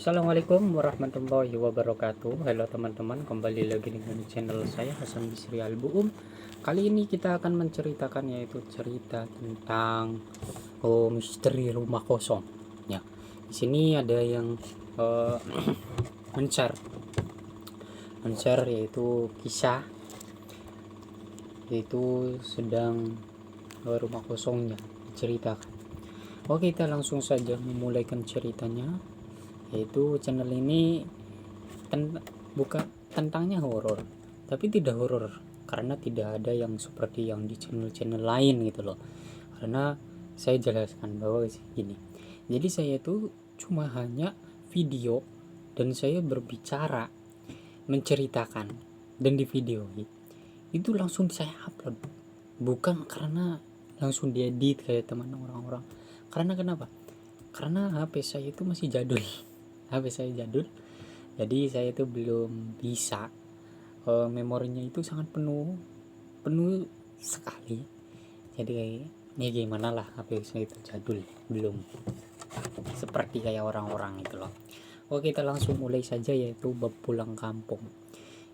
Assalamualaikum warahmatullahi wabarakatuh. Halo teman-teman, kembali lagi dengan channel saya Hasan Bisri Al-Buum. Kali ini kita akan menceritakan yaitu cerita tentang misteri rumah kosong. Ya, di sini ada yang uh, men-share yaitu kisah yaitu sedang rumah kosongnya diceritakan. Oke, kita langsung saja memulaikan ceritanya. Yaitu channel ini bukan tentangnya horor, tapi tidak horor karena tidak ada yang seperti yang di channel-channel lain gitu loh. Karena saya jelaskan bahwa gini, jadi saya itu cuma hanya video dan saya berbicara, menceritakan, dan di video itu langsung saya upload, bukan karena langsung diedit kayak teman orang-orang. Karena kenapa? Karena HP saya itu masih jadul. HP saya jadul, jadi saya itu belum bisa, memorinya itu sangat penuh sekali. Jadi ya gimana lah, HP saya itu jadul, belum seperti kayak orang-orang itu loh. Oke, kita langsung mulai saja, yaitu bab pulang kampung.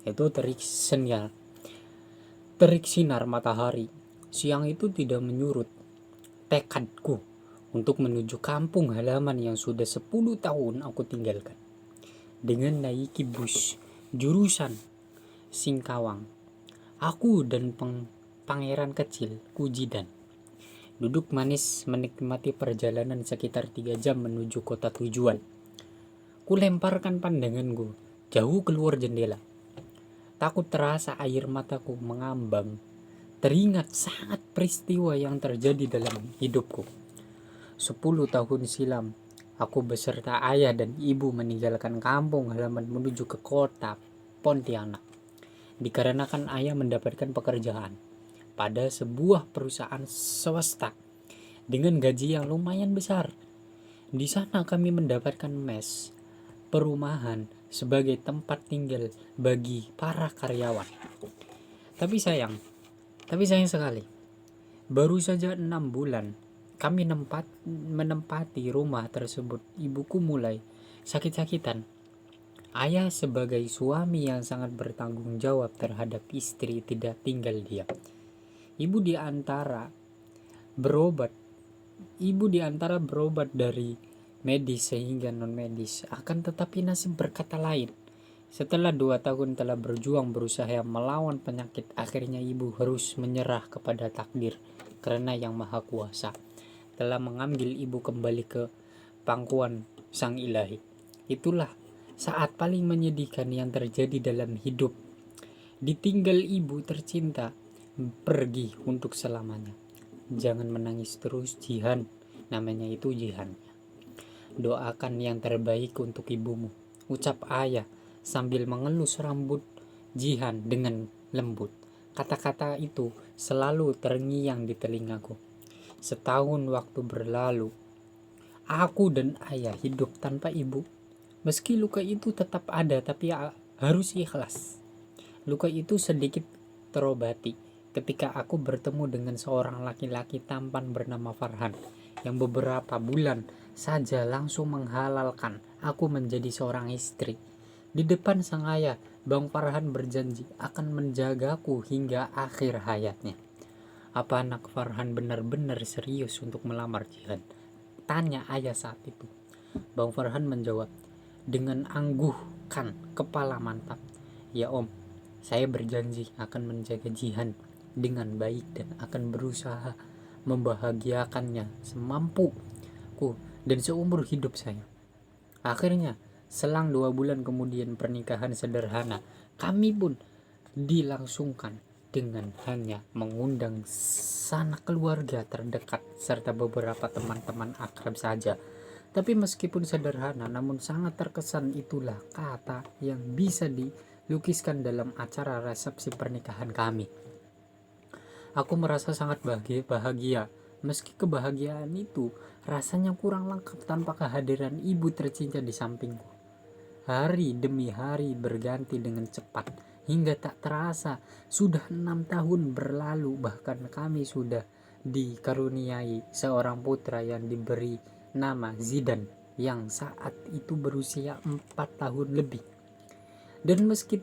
Itu terik sinar matahari siang itu tidak menyurut tekadku untuk menuju kampung halaman yang sudah 10 tahun aku tinggalkan. Dengan naiki bus jurusan Singkawang, aku dan pangeran kecil Kujidan duduk manis menikmati perjalanan sekitar 3 jam menuju kota tujuan. Kulemparkan pandanganku jauh keluar jendela. Takut terasa air mataku mengambang. Teringat sangat peristiwa yang terjadi dalam hidupku. 10 tahun silam, aku beserta ayah dan ibu meninggalkan kampung halaman menuju ke kota Pontianak. Dikarenakan ayah mendapatkan pekerjaan pada sebuah perusahaan swasta dengan gaji yang lumayan besar. Di sana kami mendapatkan mes, perumahan sebagai tempat tinggal bagi para karyawan. Tapi sayang sekali, baru saja 6 bulan kami menempati rumah tersebut, ibuku mulai sakit-sakitan. Ayah sebagai suami yang sangat bertanggung jawab terhadap istri tidak tinggal diam. Ibu di antara berobat dari medis sehingga non medis, akan tetapi nasib berkata lain. Setelah 2 tahun telah berjuang berusaha melawan penyakit, akhirnya ibu harus menyerah kepada takdir karena Yang Maha Kuasa telah mengambil ibu kembali ke pangkuan Sang Ilahi. Itulah saat paling menyedihkan yang terjadi dalam hidup. Ditinggal ibu tercinta, pergi untuk selamanya. Jangan menangis terus, Jihan. Namanya itu Jihan. Doakan yang terbaik untuk ibumu, ucap ayah sambil mengelus rambut Jihan dengan lembut. Kata-kata itu selalu terngiang di telingaku. Setahun waktu berlalu, aku dan ayah hidup tanpa ibu. Meski luka itu tetap ada, tapi harus ikhlas. Luka itu sedikit terobati ketika aku bertemu dengan seorang laki-laki tampan bernama Farhan, yang beberapa bulan saja langsung menghalalkan aku menjadi seorang istri. Di depan sang ayah, Bang Farhan berjanji akan menjagaku hingga akhir hayatnya. Apa anak Farhan benar-benar serius untuk melamar Jihan? Tanya ayah saat itu. Bang Farhan menjawab dengan angguhkan kepala mantap. Ya om, saya berjanji akan menjaga Jihan dengan baik dan akan berusaha membahagiakannya semampuku dan seumur hidup saya. Akhirnya, selang 2 bulan kemudian pernikahan sederhana kami pun dilangsungkan dengan hanya mengundang sanak keluarga terdekat serta beberapa teman-teman akrab saja. Tapi meskipun sederhana namun sangat terkesan, itulah kata yang bisa dilukiskan dalam acara resepsi pernikahan kami. Aku merasa sangat bahagia. Meski kebahagiaan itu rasanya kurang lengkap tanpa kehadiran ibu tercinta di sampingku. Hari demi hari berganti dengan cepat, hingga tak terasa sudah 6 tahun berlalu. Bahkan kami sudah dikaruniai seorang putra yang diberi nama Zidan. yang saat itu berusia 4 tahun lebih. Dan meski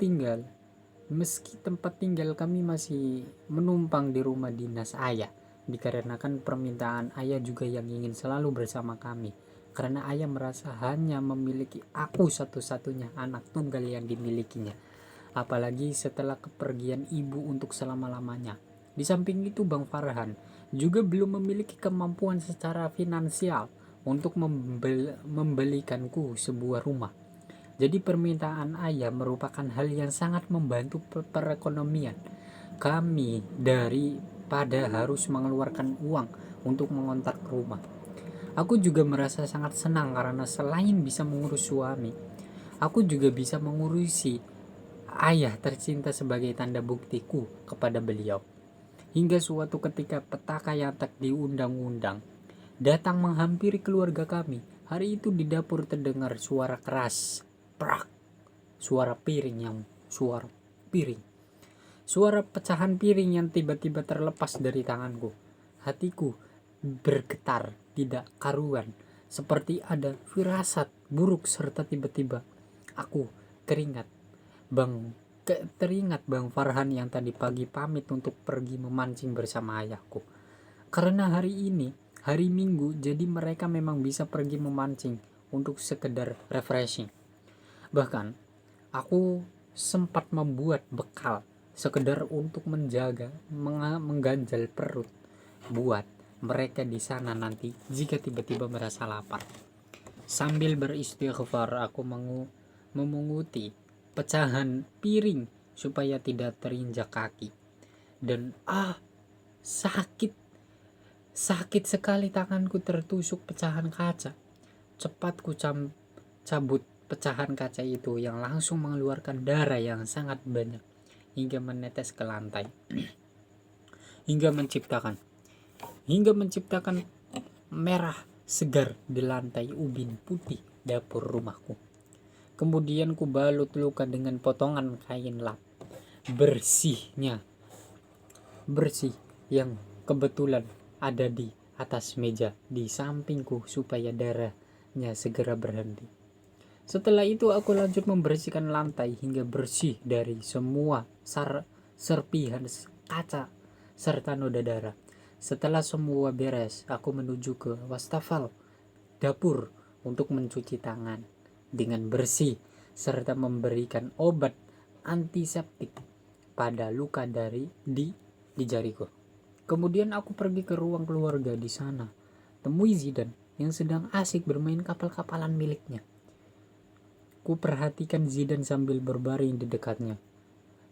tempat tinggal kami masih menumpang di rumah dinas ayah, dikarenakan permintaan ayah juga yang ingin selalu bersama kami, karena ayah merasa hanya memiliki aku satu-satunya anak tunggal yang dimilikinya, apalagi setelah kepergian ibu untuk selama-lamanya. Di samping itu Bang Farhan juga belum memiliki kemampuan secara finansial untuk membelikanku sebuah rumah. Jadi permintaan ayah merupakan hal yang sangat membantu perekonomian kami daripada harus mengeluarkan uang untuk mengontrak rumah. Aku juga merasa sangat senang karena selain bisa mengurus suami, aku juga bisa mengurusi ayah tercinta sebagai tanda buktiku kepada beliau. Hingga suatu ketika petaka yang tak diundang-undang datang menghampiri keluarga kami. Hari itu di dapur terdengar suara keras, prak, suara piring, suara pecahan piring yang tiba-tiba terlepas dari tanganku. Hatiku bergetar tidak karuan, seperti ada firasat buruk, serta tiba-tiba aku teringat Bang Farhan yang tadi pagi pamit untuk pergi memancing bersama ayahku. Karena hari ini hari Minggu, jadi mereka memang bisa pergi memancing untuk sekedar refreshing. Bahkan aku sempat membuat bekal sekedar untuk mengganjal perut buat mereka di sana nanti jika tiba-tiba merasa lapar. Sambil beristighfar aku memunguti pecahan piring supaya tidak terinjak kaki. Dan sakit sekali, tanganku tertusuk pecahan kaca. Cepat ku cabut pecahan kaca itu yang langsung mengeluarkan darah yang sangat banyak hingga menetes ke lantai. hingga menciptakan merah segar di lantai ubin putih dapur rumahku. Kemudian ku balut luka dengan potongan kain lap bersih yang kebetulan ada di atas meja di sampingku supaya darahnya segera berhenti. Setelah itu aku lanjut membersihkan lantai hingga bersih dari semua serpihan kaca serta noda darah. Setelah semua beres, aku menuju ke wastafel dapur untuk mencuci tangan dengan bersih serta memberikan obat antiseptik pada luka di jariku. Kemudian aku pergi ke ruang keluarga. Di sana temui Zidan yang sedang asik bermain kapal-kapalan miliknya. Ku perhatikan Zidan sambil berbaring di dekatnya.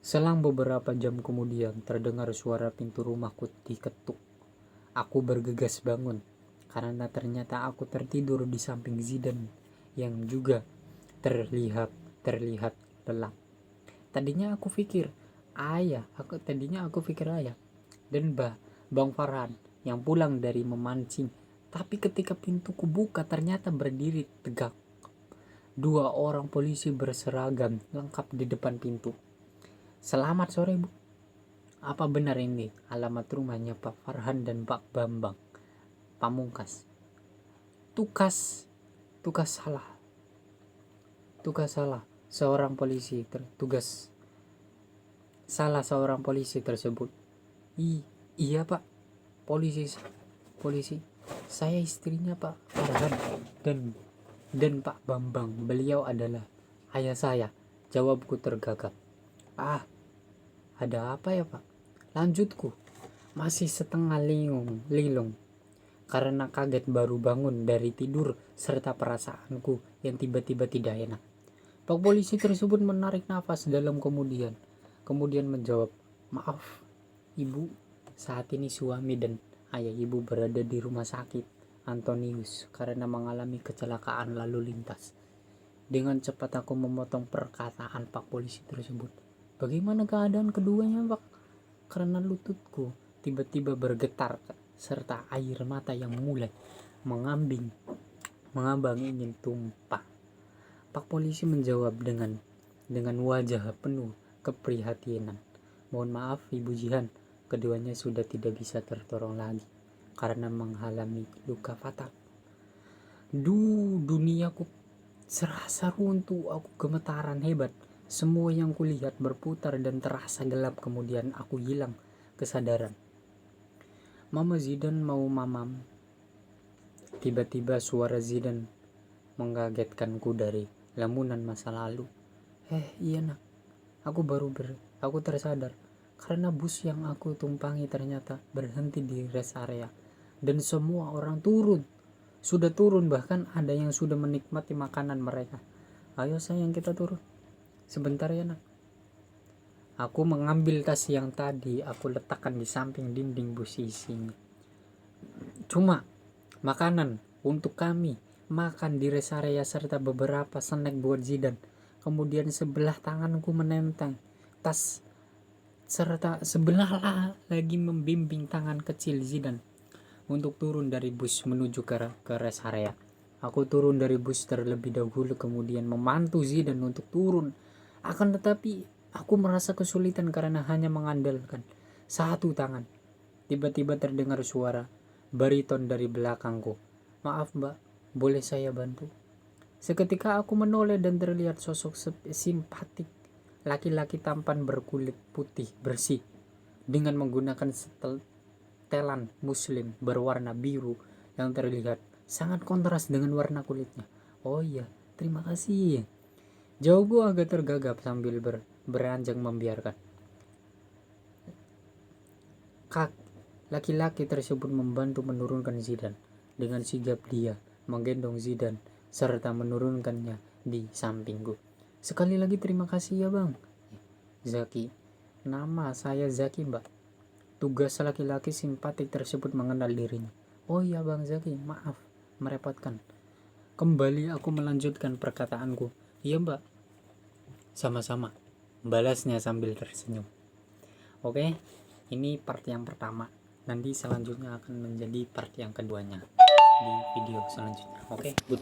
Selang beberapa jam kemudian terdengar suara pintu rumahku diketuk. Aku bergegas bangun karena ternyata aku tertidur di samping Zidan yang juga terlihat lelah. Tadinya aku pikir ayah dan Bang Farhan yang pulang dari memancing. Tapi ketika pintu kubuka ternyata berdiri tegak 2 orang polisi berseragam lengkap di depan pintu. "Selamat sore, Bu. Apa benar ini alamat rumahnya Pak Farhan dan Pak Bambang Pamungkas?" Tukas salah seorang polisi tersebut. Iya Pak, polisi, saya istrinya Pak Farhan dan Pak Bambang. Beliau adalah ayah saya, jawabku tergagap. Ada apa ya Pak? Lanjutku, masih setengah linglung karena kaget baru bangun dari tidur serta perasaanku yang tiba-tiba tidak enak. Pak polisi tersebut menarik nafas dalam kemudian menjawab, "Maaf, Ibu, saat ini suami dan ayah Ibu berada di rumah sakit Antonius karena mengalami kecelakaan lalu lintas." Dengan cepat aku memotong perkataan Pak polisi tersebut. "Bagaimana keadaan keduanya, Pak?" Karena lututku tiba-tiba bergetar serta air mata yang mulai mengambang ingin tumpah. Pak polisi menjawab dengan wajah penuh keprihatinan, "Mohon maaf Ibu Jihan, keduanya sudah tidak bisa tertolong lagi karena mengalami luka fatal." Duniaku serasa runtuh, aku gemetaran hebat. Semua yang kulihat berputar dan terasa gelap, kemudian aku hilang kesadaran. Mama Zidane mau mamam. Tiba-tiba suara Zidane mengagetkanku dari lamunan masa lalu. Iya nak, aku tersadar karena bus yang aku tumpangi ternyata berhenti di rest area dan semua orang sudah turun, bahkan ada yang sudah menikmati makanan mereka. Ayo sayang, kita turun sebentar ya nak. Aku mengambil tas yang tadi aku letakkan di samping dinding bus, isinya cuma makanan untuk kami makan di rest area serta beberapa snack buat Zidane. Kemudian sebelah tanganku menenteng tas serta sebelah lagi membimbing tangan kecil Zidane untuk turun dari bus menuju ke rest area. Aku turun dari bus terlebih dahulu, kemudian membantu Zidane untuk turun. Akan tetapi aku merasa kesulitan karena hanya mengandalkan satu tangan. Tiba-tiba terdengar suara bariton dari belakangku. Maaf mbak, boleh saya bantu? Seketika aku menoleh dan terlihat sosok simpatik laki-laki tampan berkulit putih bersih dengan menggunakan setelan muslim berwarna biru yang terlihat sangat kontras dengan warna kulitnya. Oh iya, terima kasih. Jawabku agak tergagap sambil beranjak membiarkan. Laki-laki tersebut membantu menurunkan Zidane. Dengan sigap dia menggendong Zidane serta menurunkannya di sampingku. Sekali lagi terima kasih ya bang. Zaki. Nama saya Zaki mbak. Tugas laki-laki simpatik tersebut mengenal dirinya. Oh iya bang Zaki, maaf merepotkan. Kembali aku melanjutkan perkataanku. Iya mbak. Sama-sama, balasnya sambil tersenyum. Oke, ini part yang pertama. Nanti selanjutnya akan menjadi part yang keduanya di video selanjutnya. Oke, good.